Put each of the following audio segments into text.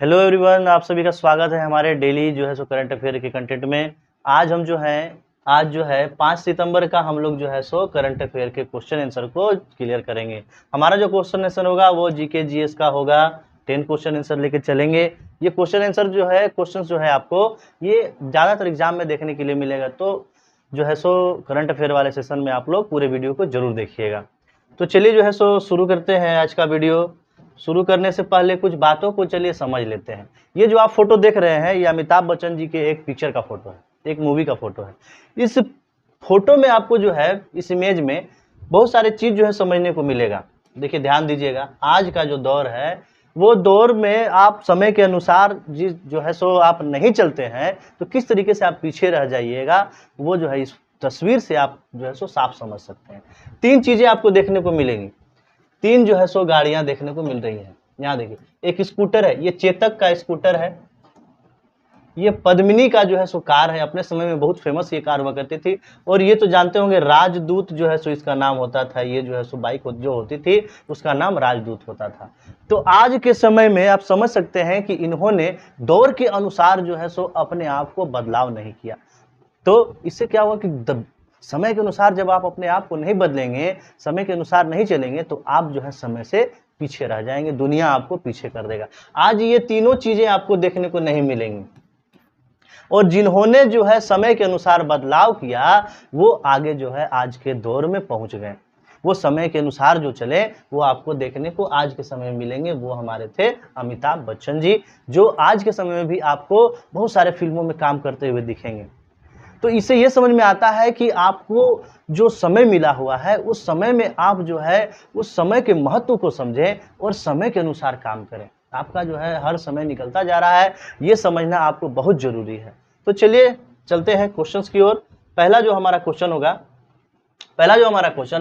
Hello everyone, आप सभी का स्वागत है हमारे डेली करंट अफेयर के कंटेंट में। आज जो है 5 सितंबर का हम लोग करंट अफेयर के क्वेश्चन आंसर को क्लियर करेंगे। हमारा जो क्वेश्चन आंसर होगा वो जीके जीएस का होगा। 10 क्वेश्चन आंसर लेके चलेंगे। ये क्वेश्चन आंसर क्वेश्चन आपको ये ज़्यादातर एग्जाम में देखने के लिए मिलेगा, तो करंट अफेयर वाले सेशन में आप लोग पूरे वीडियो को जरूर देखिएगा। तो चलिए शुरू करते हैं आज का वीडियो। शुरू करने से पहले कुछ बातों को चलिए समझ लेते हैं। ये जो आप फोटो देख रहे हैं ये अमिताभ बच्चन जी के एक पिक्चर का फोटो है, एक मूवी का फोटो है। इस फोटो में आपको इस इमेज में बहुत सारे चीज समझने को मिलेगा। देखिए, ध्यान दीजिएगा। आज का जो दौर है वो दौर में आप समय के अनुसार आप नहीं चलते हैं तो किस तरीके से आप पीछे रह जाइएगा, वो इस तस्वीर से आप साफ समझ सकते हैं। 3 चीजें आपको देखने को मिलेंगी। 3 गाड़ियां देखने को मिल रही हैं। यहाँ देखिए, एक स्कूटर है, ये चेतक का स्कूटर है। ये पद्मिनी का कार है। अपने समय में बहुत फेमस ये कार हुआ करती थी। और ये तो जानते होंगे राजदूत इसका नाम होता था। ये बाइक जो होती थी उसका नाम राजदूत होता था। तो आज के समय में आप समझ सकते हैं कि इन्होंने दौर के अनुसार अपने आप को बदलाव नहीं किया। तो इससे क्या हुआ कि समय के अनुसार जब आप अपने आप को नहीं बदलेंगे, समय के अनुसार नहीं चलेंगे, तो आप समय से पीछे रह जाएंगे। दुनिया आपको पीछे कर देगा। आज ये तीनों चीजें आपको देखने को नहीं मिलेंगी। और जिन्होंने समय के अनुसार बदलाव किया वो आगे आज के दौर में पहुंच गए। वो समय के अनुसार जो चले वो आपको देखने को आज के समय में मिलेंगे। वो हमारे थे अमिताभ बच्चन जी, जो आज के समय में भी आपको बहुत सारे फिल्मों में काम करते हुए दिखेंगे। तो इससे ये समझ में आता है कि आपको जो समय मिला हुआ है उस समय में आप उस समय के महत्व को समझें और समय के अनुसार काम करें। आपका हर समय निकलता जा रहा है, ये समझना आपको बहुत जरूरी है। तो चलिए चलते हैं क्वेश्चंस की ओर। पहला जो हमारा क्वेश्चन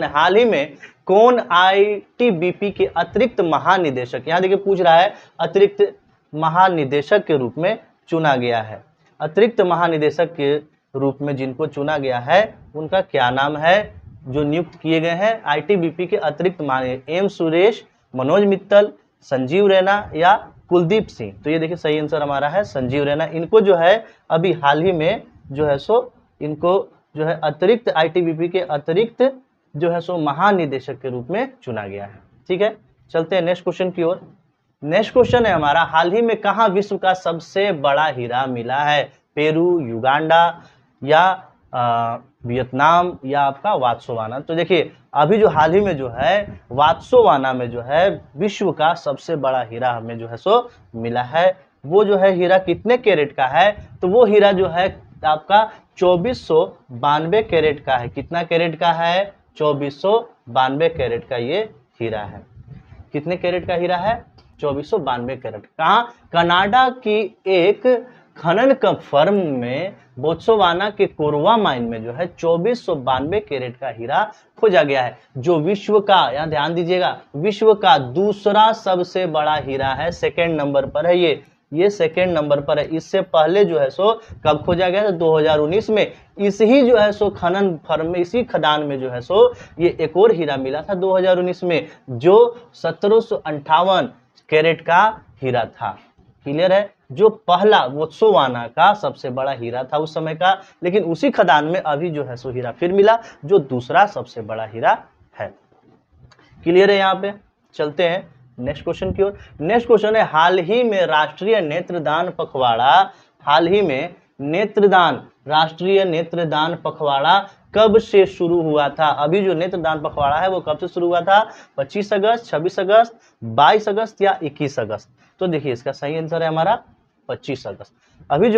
है, हाल ही में कौन आईटीबीपी के अतिरिक्त महानिदेशक, यहाँ देखिए पूछ रहा है, अतिरिक्त महानिदेशक के रूप में चुना गया है। अतिरिक्त महानिदेशक के रूप में जिनको चुना गया है उनका क्या नाम है? जो नियुक्त किए गए हैं आईटीबीपी के अतिरिक्त एम सुरेश, मनोज मित्तल, संजीव रैना या कुलदीप सिंह। तो ये देखिए सही आंसर हमारा है संजीव रैना। इनको अभी हाल ही में इनको अतिरिक्त आईटीबीपी के अतिरिक्त महानिदेशक के रूप में चुना गया है। ठीक है, चलते हैं नेक्स्ट क्वेश्चन की ओर। नेक्स्ट क्वेश्चन है हमारा, हाल ही में कहाँ विश्व का सबसे बड़ा हीरा मिला है? पेरू, युगांडा या वियतनाम या आपका वात्सोवाना। तो देखिए, अभी जो हाल ही में वात्सोवाना में विश्व का सबसे बड़ा हीरा हमें मिला है। वो हीरा कितने कैरेट का है? तो वो हीरा आपका 2492 कैरेट का है। कितना कैरेट का है? 2492 कैरेट का ये हीरा है। कितने कैरेट का हीरा है? 2492 कैरेट। कहाँ? कनाडा की एक खनन का फर्म में बोत्सवाना के कोरवा माइन में 2492 कैरेट का हीरा खोजा गया है, जो विश्व का, यहाँ ध्यान दीजिएगा, विश्व का दूसरा सबसे बड़ा हीरा है। सेकेंड नंबर पर है ये सेकेंड नंबर पर है। इससे पहले कब खोजा गया था? 2019 में। इसी खनन फर्म में, इसी खदान में ये एक और हीरा मिला था 2019 में, जो 1758 कैरेट का हीरा था। क्लियर है? जो पहला बोत्सवाना का सबसे बड़ा हीरा था उस समय का, लेकिन उसी खदान में अभी हीरा फिर मिला, जो दूसरा सबसे बड़ा हीरा है। क्लियर है? यहाँ पे चलते हैं नेक्स्ट क्वेश्चन की ओर। नेक्स्ट क्वेश्चन है, हाल ही में राष्ट्रीय नेत्रदान पखवाड़ा, हाल ही में राष्ट्रीय नेत्रदान पखवाड़ा कब से शुरू हुआ था? अभी जो नेत्रदान पखवाड़ा है वो कब से शुरू हुआ था? 25 अगस्त, 26 अगस्त, 22 अगस्त या 21 अगस्त? तो देखिए, इसका सही आंसर है हमारा 25 अगस्त। अभी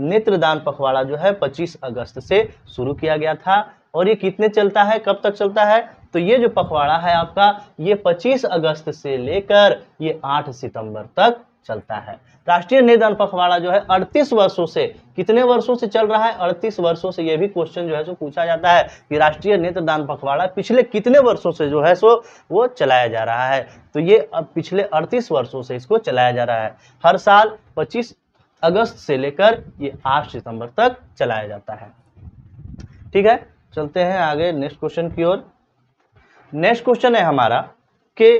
नेत्रदान पखवाड़ा 25 अगस्त से शुरू किया गया था। और ये कितने चलता है, कब तक चलता है? तो ये जो पखवाड़ा है आपका, ये 25 अगस्त से लेकर ये 8 सितंबर तक चलता है। राष्ट्रीय नेत्रदान पखवाड़ा 38 वर्षों से, कितने वर्षों से चल रहा है? 38 वर्षों से। ये भी क्वेश्चन पूछा जाता है कि राष्ट्रीय नेत्रदान पखवाड़ा पिछले कितने वर्षों से वो चलाया जा रहा है। तो ये अब पिछले 38 वर्षों से इसको चलाया जा रहा है। हर साल 25 अगस्त से लेकर ये 8 सितंबर तक चलाया जाता है। ठीक है, चलते हैं आगे नेक्स्ट क्वेश्चन की ओर। नेक्स्ट क्वेश्चन है हमारा कि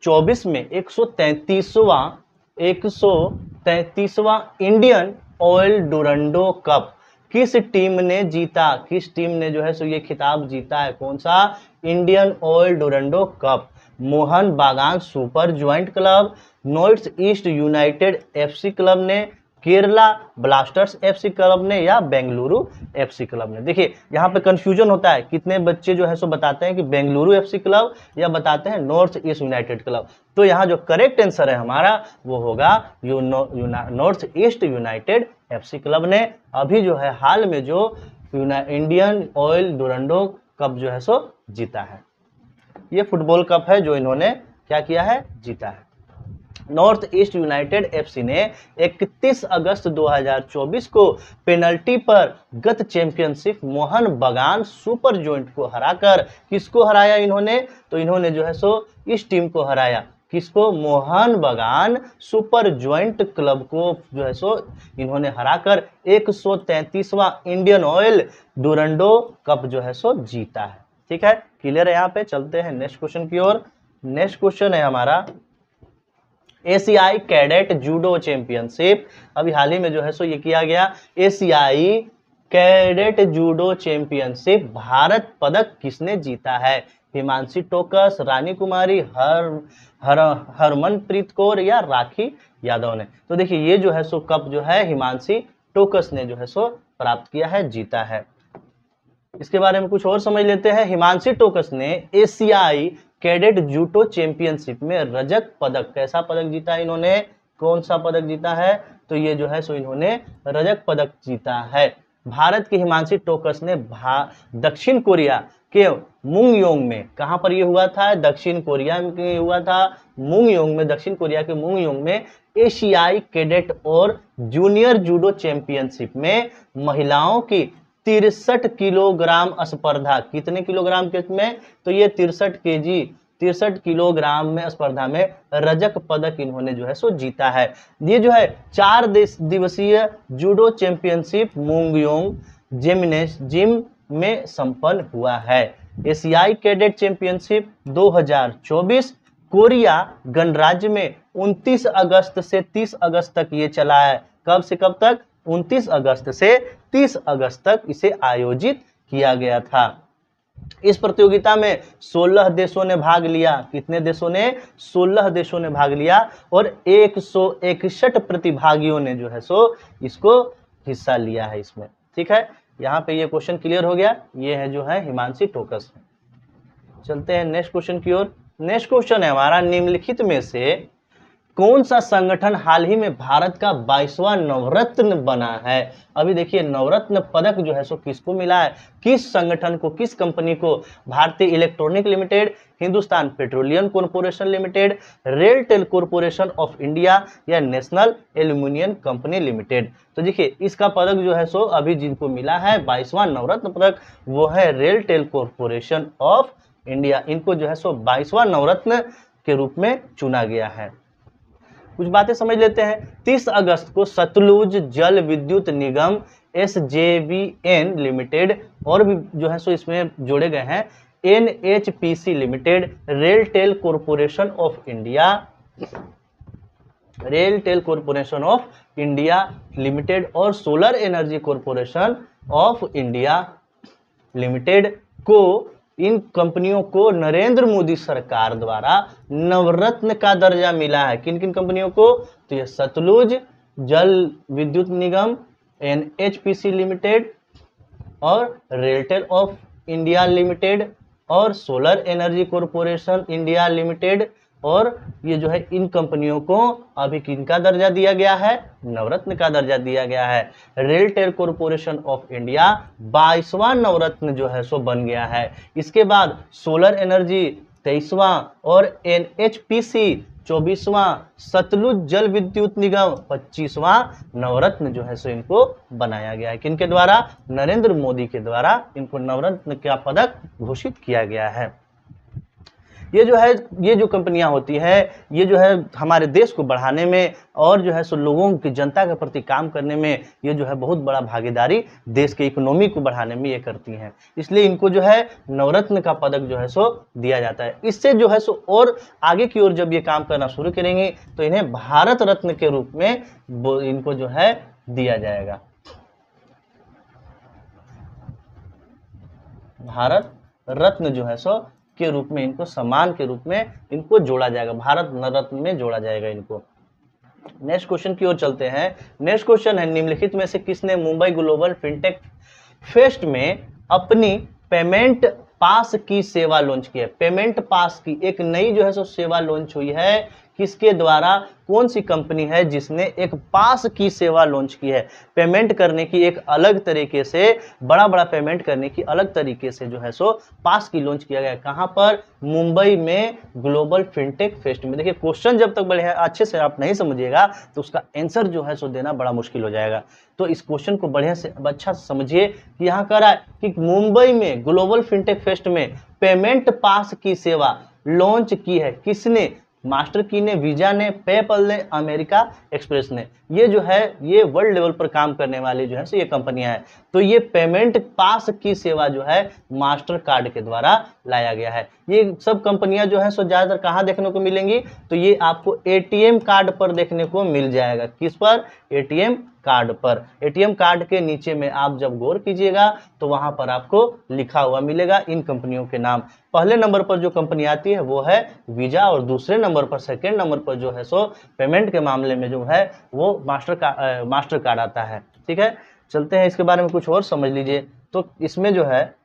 2024 में 133वां इंडियन ऑयल डुरंडो कप किस टीम ने जीता? किस टीम ने जो है सो ये खिताब जीता है? कौन सा? Indian oil Durand cup. Mohun Bagan super giant club, North East United FC club ने, केरला ब्लास्टर्स एफसी क्लब ने, या बेंगलुरु एफसी क्लब ने। देखिए यहाँ पे कंफ्यूजन होता है, कितने बच्चे जो है सो बताते हैं कि बेंगलुरु एफसी क्लब या बताते हैं नॉर्थ ईस्ट यूनाइटेड क्लब। तो यहाँ जो करेक्ट आंसर है हमारा वो होगा north East United FC club ने अभी जो है हाल में जो इंडियन ऑयल डुरंडो कप जो है सो जीता है। ये फुटबॉल कप है जो इन्होंने क्या किया है? जीता है। नॉर्थ ईस्ट यूनाइटेड एफसी ने 31 अगस्त 2024 को पेनल्टी पर गत championship Mohan Bagan super joint को हराकर किसको हराया इन्होंने? तो इन्होंने जो है सो इस टीम को हराया। किसको? Mohan Bagan super joint club को जो है सो इन्होंने हराकर 133वां इंडियन ऑयल डुरंडो कप जो है सो जीता है। ठीक है, क्लियर है? यहाँ पे चलते हैं नेक्स्ट क्वेश्चन की ओर। नेक्स्ट क्वेश्चन है हमारा एशियाई कैडेट जूडो चैंपियनशिप। अभी हाल ही में जो है सो ये किया गया। एशियाई कैडेट जूडो चैंपियनशिप भारत पदक किसने जीता है? हिमांशी टोकस, रानी कुमारी, हरमनप्रीत कौर या राखी यादव ने। तो देखिए ये जो है सो कप जो है हिमांशी टोकस ने जो है सो प्राप्त किया है, जीता है। इसके बारे में कुछ और समझ लेते हैं। हिमांशी टोकस ने एशियाई कैडेट जूडो चैंपियनशिप में रजत पदक, कैसा पदक जीता है इन्होंने? कौन सा पदक जीता है? तो ये जो है सो इन्होंने रजत पदक जीता है। भारत के हिमांशी टोकस ने दक्षिण कोरिया के मुंगयोंग में, कहां पर ये हुआ था? दक्षिण कोरिया में हुआ था, मुंगयोंग में, दक्षिण कोरिया के मुंगयोंग में एशियाई कैडेट और जूनियर जूडो चैंपियनशिप में महिलाओं की 63 किलोग्राम स्पर्धा, कितने किलोग्राम के में? तो ये 63 किलोग्राम में स्पर्धा में रजत पदक इन्होंने जो है सो जीता है। ये जो है 4 दिवसीय जूडो चैंपियनशिप मुंगयोंग जिम में संपन्न हुआ है। एशियाई कैडेट चैंपियनशिप 2024 कोरिया गणराज्य में 29 अगस्त से 30 अगस्त तक ये चला है। कब से कब तक? 29 अगस्त से 30 अगस्त तक इसे आयोजित किया गया था। इस प्रतियोगिता में 16 देशों ने भाग लिया। कितने देशों ने? 16 देशों ने भाग लिया और 161 प्रतिभागियों ने जो है सो इसको हिस्सा लिया है इसमें। ठीक है, यहाँ पे ये क्वेश्चन क्लियर हो गया। ये है जो है हिमांशी टोकस। चलते हैं नेक्स्ट क्वेश्चन की ओर। नेक्स्ट क्वेश्चन है हमारा, निम्नलिखित में से कौन सा संगठन हाल ही में भारत का 22वां नवरत्न बना है? अभी देखिए नवरत्न पदक जो है सो किसको मिला है? किस संगठन को, किस कंपनी को? भारतीय electronic limited, Hindustan petroleum corporation limited, RailTel corporation of India या नेशनल एल्यूमिनियम कंपनी लिमिटेड। तो देखिए इसका पदक जो है सो अभी जिनको मिला है 22वां नवरत्न पदक वो है रेलटेल कॉर्पोरेशन ऑफ इंडिया। इनको जो है सो 22वां नवरत्न के रूप में चुना गया है। कुछ बातें समझ लेते हैं। 30 अगस्त को सतलुज जल विद्युत निगम SJVN लिमिटेड और भी जो है सो इसमें जोड़े गए हैं NHPC limited, RailTel corporation of India, RailTel corporation of India limited और solar energy corporation of India limited को, इन कंपनियों को नरेंद्र मोदी सरकार द्वारा नवरत्न का दर्जा मिला है। किन किन कंपनियों को? तो ये सतलुज जल विद्युत निगम NHPC लिमिटेड और रेलटेल ऑफ इंडिया लिमिटेड और solar energy corporation India limited, और ये जो है इन कंपनियों को अभी किनका दर्जा दिया गया है? नवरत्न का दर्जा दिया गया है। रेलटेल कॉर्पोरेशन ऑफ इंडिया 22वां नवरत्न जो है सो बन गया है। इसके बाद सोलर एनर्जी 23वां और NHPC 24वां, सतलुज जल विद्युत निगम 25वां नवरत्न जो है सो इनको बनाया गया है। किनके द्वारा? नरेंद्र मोदी के द्वारा इनको नवरत्न का पदक घोषित किया गया है। ये जो है, ये जो कंपनियां होती है, ये जो है हमारे देश को बढ़ाने में और जो है सो लोगों की, जनता के प्रति काम करने में ये जो है बहुत बड़ा भागीदारी देश के इकोनॉमी को बढ़ाने में ये करती हैं। इसलिए इनको जो है नवरत्न का पदक जो है सो दिया जाता है। इससे जो है सो और आगे की ओर जब ये काम करना शुरू करेंगे तो इन्हें भारत रत्न के रूप में इनको जो है दिया जाएगा। भारत रत्न जो है सो के रूप में इनको सम्मान के रूप में इनको जोड़ा जाएगा, भारत रत्न में जोड़ा जाएगा इनको। नेक्स्ट क्वेश्चन की ओर चलते हैं। नेक्स्ट क्वेश्चन है, निम्नलिखित में से किसने मुंबई ग्लोबल फिनटेक फेस्ट में अपनी पेमेंट पास की सेवा लॉन्च की है? पेमेंट पास की एक नई जो है सो सेवा लॉन्च हुई है, किसके द्वारा, कौन सी कंपनी है जिसने एक पास की सेवा लॉन्च की है? पेमेंट करने की एक अलग तरीके से, बड़ा पेमेंट करने की अलग तरीके से जो है सो पास की लॉन्च किया गया है। कहां पर? मुंबई में ग्लोबल फिनटेक फेस्ट में। देखिए क्वेश्चन जब तक बड़े अच्छे से आप नहीं समझिएगा तो उसका आंसर जो है सो देना बड़ा मुश्किल हो जाएगा। तो इस क्वेश्चन को बढ़िया से अच्छा से समझिए कि यहाँ कह रहा है कि मुंबई में ग्लोबल फिनटेक फेस्ट में पेमेंट पास की सेवा लॉन्च की है। किसने? मास्टर की ने, वीजा ने, पेपल ने, अमेरिका एक्सप्रेस ने। ये जो है ये वर्ल्ड लेवल पर काम करने वाली जो है सो ये कंपनियां हैं। तो ये पेमेंट पास की सेवा जो है मास्टर कार्ड के द्वारा लाया गया है। ये सब कंपनियां जो है सो ज्यादातर कहाँ देखने को मिलेंगी? तो ये आपको एटीएम कार्ड पर देखने को मिल जाएगा। किस पर? एटीएम कार्ड पर। एटीएम कार्ड के नीचे में आप जब गौर कीजिएगा तो वहां पर आपको लिखा हुआ मिलेगा इन कंपनियों के नाम। पहले नंबर पर जो कंपनी आती है वो है वीजा, और दूसरे नंबर पर, सेकेंड नंबर पर जो है सो पेमेंट के मामले में जो है वो मास्टर कार्ड आता है। ठीक है, चलते हैं इसके बारे में कुछ और समझ लीजिए। तो इसमें जो है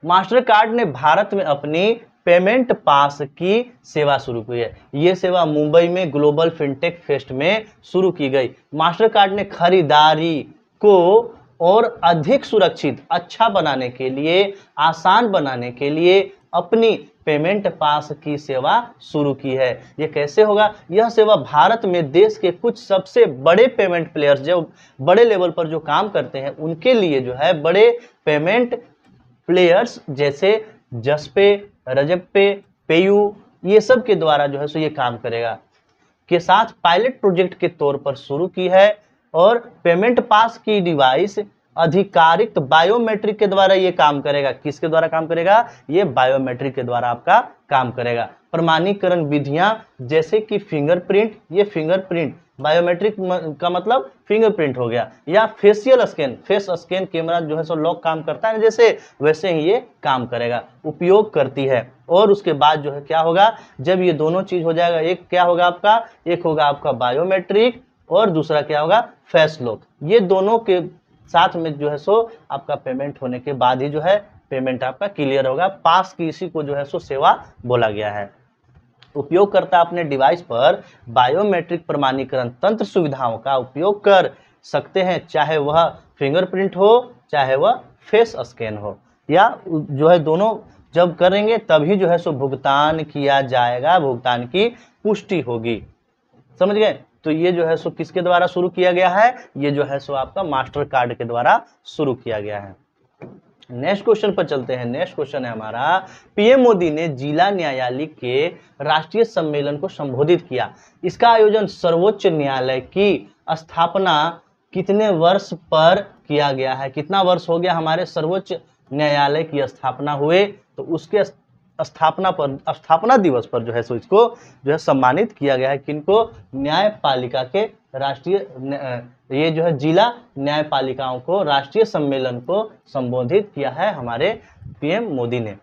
मास्टर कार्ड ने भारत में अपनी पेमेंट पास की सेवा शुरू की है। ये सेवा मुंबई में ग्लोबल फिनटेक फेस्ट में शुरू की गई। मास्टर कार्ड ने खरीदारी को और अधिक सुरक्षित, अच्छा बनाने के लिए, आसान बनाने के लिए अपनी पेमेंट पास की सेवा शुरू की है। ये कैसे होगा? यह सेवा भारत में देश के कुछ सबसे बड़े पेमेंट प्लेयर्स जो बड़े लेवल पर जो काम करते हैं उनके लिए जो है, बड़े पेमेंट प्लेयर्स जैसे जसपे, रजपे, पेयू, ये सब के द्वारा जो है सो ये काम करेगा के साथ पायलट प्रोजेक्ट के तौर पर शुरू की है। और पेमेंट पास की डिवाइस आधिकारिक बायोमेट्रिक के द्वारा ये काम करेगा। किसके द्वारा काम करेगा? ये बायोमेट्रिक के द्वारा आपका काम करेगा। प्रमाणीकरण विधियां जैसे कि फिंगरप्रिंट, ये फिंगरप्रिंट बायोमेट्रिक का मतलब फिंगरप्रिंट हो गया, या facial scan, face scan camera जो है सो लॉक काम करता है जैसे, वैसे ही ये काम करेगा, उपयोग करती है। और उसके बाद जो है क्या होगा, जब ये दोनों चीज हो जाएगा, एक क्या होगा आपका, एक होगा आपका बायोमेट्रिक और दूसरा क्या होगा, फेस लॉक। ये दोनों के साथ में जो है सो आपका पेमेंट होने के बाद ही जो है पेमेंट आपका क्लियर होगा। पास की इसी को जो है सो सेवा बोला गया है। उपयोगकर्ता अपने डिवाइस पर बायोमेट्रिक प्रमाणीकरण तंत्र सुविधाओं का उपयोग कर सकते हैं, चाहे वह फिंगरप्रिंट हो, चाहे वह फेस स्कैन हो, या जो है दोनों जब करेंगे तभी जो है सो भुगतान किया जाएगा, भुगतान की पुष्टि होगी। समझ गए? तो ये जो है सो किसके द्वारा शुरू किया गया है? ये जो है सो आपका मास्टर कार्ड के द्वारा शुरू किया गया है। नेक्स्ट क्वेश्चन पर चलते हैं। नेक्स्ट क्वेश्चन है हमारा, पीएम मोदी ने जिला न्यायालय के राष्ट्रीय सम्मेलन को संबोधित किया। इसका आयोजन सर्वोच्च न्यायालय की स्थापना कितने वर्ष पर किया गया है? कितना वर्ष हो गया हमारे सर्वोच्च न्यायालय की स्थापना हुए? तो उसके स्थापना दिवस पर जो है सो इसको जो है सम्मानित किया गया है। किनको? न्यायपालिका के राष्ट्रीय, ये जो है जिला न्यायपालिकाओं को राष्ट्रीय सम्मेलन को संबोधित किया है हमारे पीएम मोदी ने।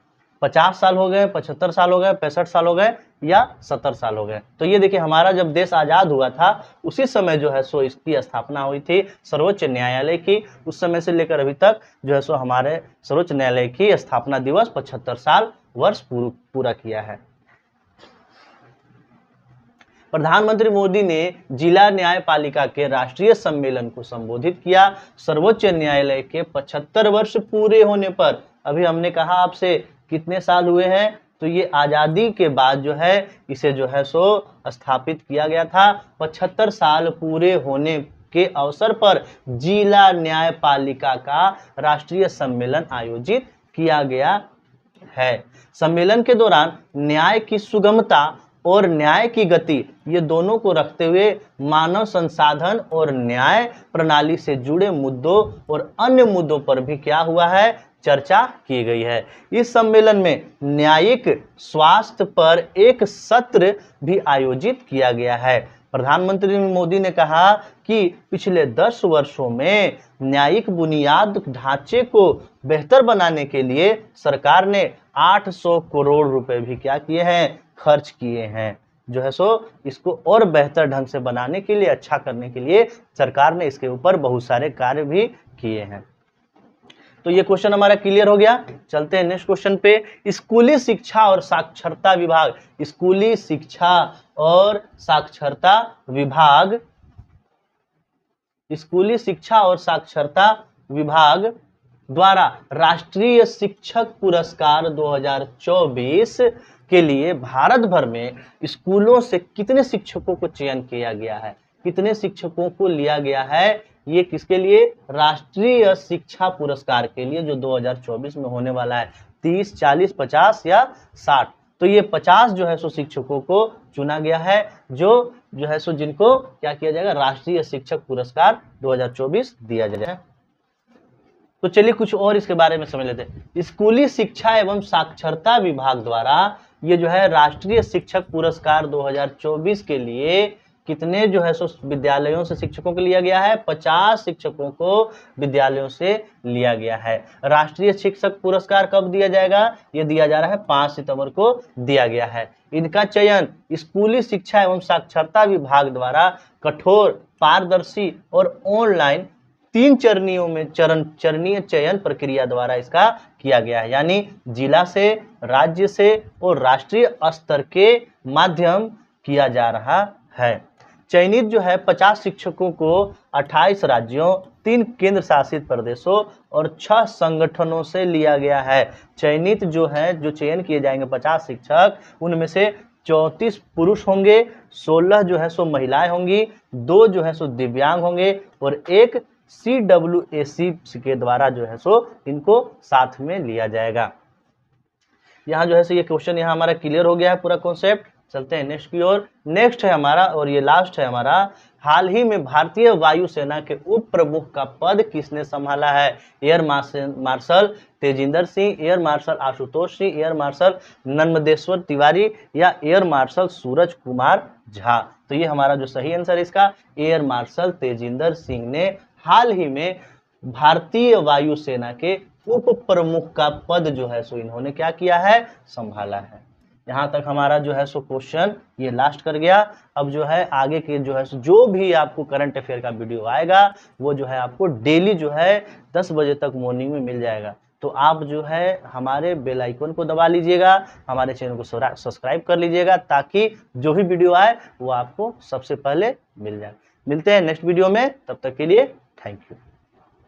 50 साल हो गए, 75 साल हो गए, 65 साल हो गए, या 70 साल हो गए। तो ये देखिए हमारा जब देश आजाद हुआ था उसी समय जो है सो इसकी स्थापना हुई थी सर्वोच्च न्यायालय की। उस समय से लेकर अभी तक जो है सो हमारे सर्वोच्च न्यायालय की स्थापना दिवस 75 साल वर्ष पूरा किया है। प्रधानमंत्री मोदी ने जिला न्यायपालिका के राष्ट्रीय सम्मेलन को संबोधित किया। सर्वोच्च न्यायालय के 75 वर्ष पूरे होने पर, अभी हमने कहा आपसे कितने साल हुए हैं, तो ये आजादी के बाद जो है इसे जो है सो स्थापित किया गया था। 75 साल पूरे होने के अवसर पर जिला न्यायपालिका का राष्ट्रीय सम्मेलन आयोजित किया गया है। सम्मेलन के दौरान न्याय की सुगमता और न्याय की गति, ये दोनों को रखते हुए मानव संसाधन और न्याय प्रणाली से जुड़े मुद्दों और अन्य मुद्दों पर भी क्या हुआ है, चर्चा की गई है। इस सम्मेलन में न्यायिक स्वास्थ्य पर एक सत्र भी आयोजित किया गया है। प्रधानमंत्री मोदी ने कहा कि पिछले 10 वर्षों में न्यायिक बुनियाद ढांचे को बेहतर बनाने के लिए सरकार ने 800 करोड़ रुपए भी क्या किए हैं, खर्च किए हैं। जो है सो इसको और बेहतर ढंग से बनाने के लिए, अच्छा करने के लिए सरकार ने इसके ऊपर बहुत सारे कार्य भी किए हैं। तो ये क्वेश्चन हमारा क्लियर हो गया। चलते हैं नेक्स्ट क्वेश्चन पे। स्कूली शिक्षा और साक्षरता विभाग, स्कूली शिक्षा और साक्षरता विभाग, स्कूली शिक्षा और साक्षरता विभाग द्वारा राष्ट्रीय शिक्षक पुरस्कार 2024 के लिए भारत भर में स्कूलों से कितने शिक्षकों को चयन किया गया है, कितने शिक्षकों को लिया गया है, ये किसके लिए, राष्ट्रीय शिक्षा पुरस्कार के लिए, जो 2024 में होने वाला है। 30, 40, 50 या 60, तो ये 50 जो है सो शिक्षकों को चुना गया है, जो है सो जिनको क्या किया जाएगा, राष्ट्रीय शिक्षक पुरस्कार 2024 दिया जाएगा। तो चलिए कुछ और इसके बारे में समझ लेते हैं। स्कूली शिक्षा एवं साक्षरता विभाग द्वारा ये जो है राष्ट्रीय शिक्षक पुरस्कार 2024 के लिए कितने जो है सो विद्यालयों से शिक्षकों को लिया गया है, 50 शिक्षकों को विद्यालयों से लिया गया है। राष्ट्रीय शिक्षक पुरस्कार कब दिया जाएगा, ये दिया जा रहा है 5 सितंबर को दिया गया है। इनका चयन स्कूली शिक्षा एवं साक्षरता विभाग द्वारा कठोर, पारदर्शी और ऑनलाइन 3 चरणियों में चरणीय चयन प्रक्रिया द्वारा इसका किया गया है। यानी जिला से, राज्य से और राष्ट्रीय स्तर के माध्यम किया जा रहा है। चयनित जो है 50 शिक्षकों को 28 राज्यों, 3 केंद्र शासित प्रदेशों और 6 संगठनों से लिया गया है। चयनित जो है, जो चयन किए जाएंगे 50 शिक्षक, उनमें से 34 पुरुष होंगे, 16 जो है सो महिलाएं होंगी, 2 जो है सो दिव्यांग होंगे और 1 CWAC के द्वारा जो है सो इनको साथ में लिया जाएगा। यहाँ जो है सो ये क्वेश्चन यहाँ हमारा क्लियर हो गया है पूरा कॉन्सेप्ट। चलते हैं नेक्स्ट की ओर। नेक्स्ट है हमारा, और ये लास्ट है हमारा, हाल ही में भारतीय वायुसेना के उप प्रमुख का पद किसने संभाला है? Air marshal Tejinder Singh, air marshal Ashutosh Singh, air marshal Narmadeshwar Tiwari या एयर मार्शल सूरज कुमार झा। तो ये हमारा जो सही आंसर है इसका, एयर मार्शल तेजिंदर सिंह ने हाल ही में भारतीय वायुसेना के उप प्रमुख का पद जो है सो इन्होंने क्या किया है, संभाला है। यहाँ तक हमारा जो है सो क्वेश्चन ये लास्ट कर गया। अब जो है आगे के जो है सो जो भी आपको करंट अफेयर का वीडियो आएगा वो जो है आपको डेली जो है 10 बजे तक मॉर्निंग में मिल जाएगा। तो आप जो है हमारे बेल आइकन को दबा लीजिएगा, हमारे चैनल को सब्सक्राइब कर लीजिएगा, ताकि जो भी वीडियो आए वो आपको सबसे पहले मिल जाए। मिलते हैं नेक्स्ट वीडियो में, तब तक के लिए थैंक यू।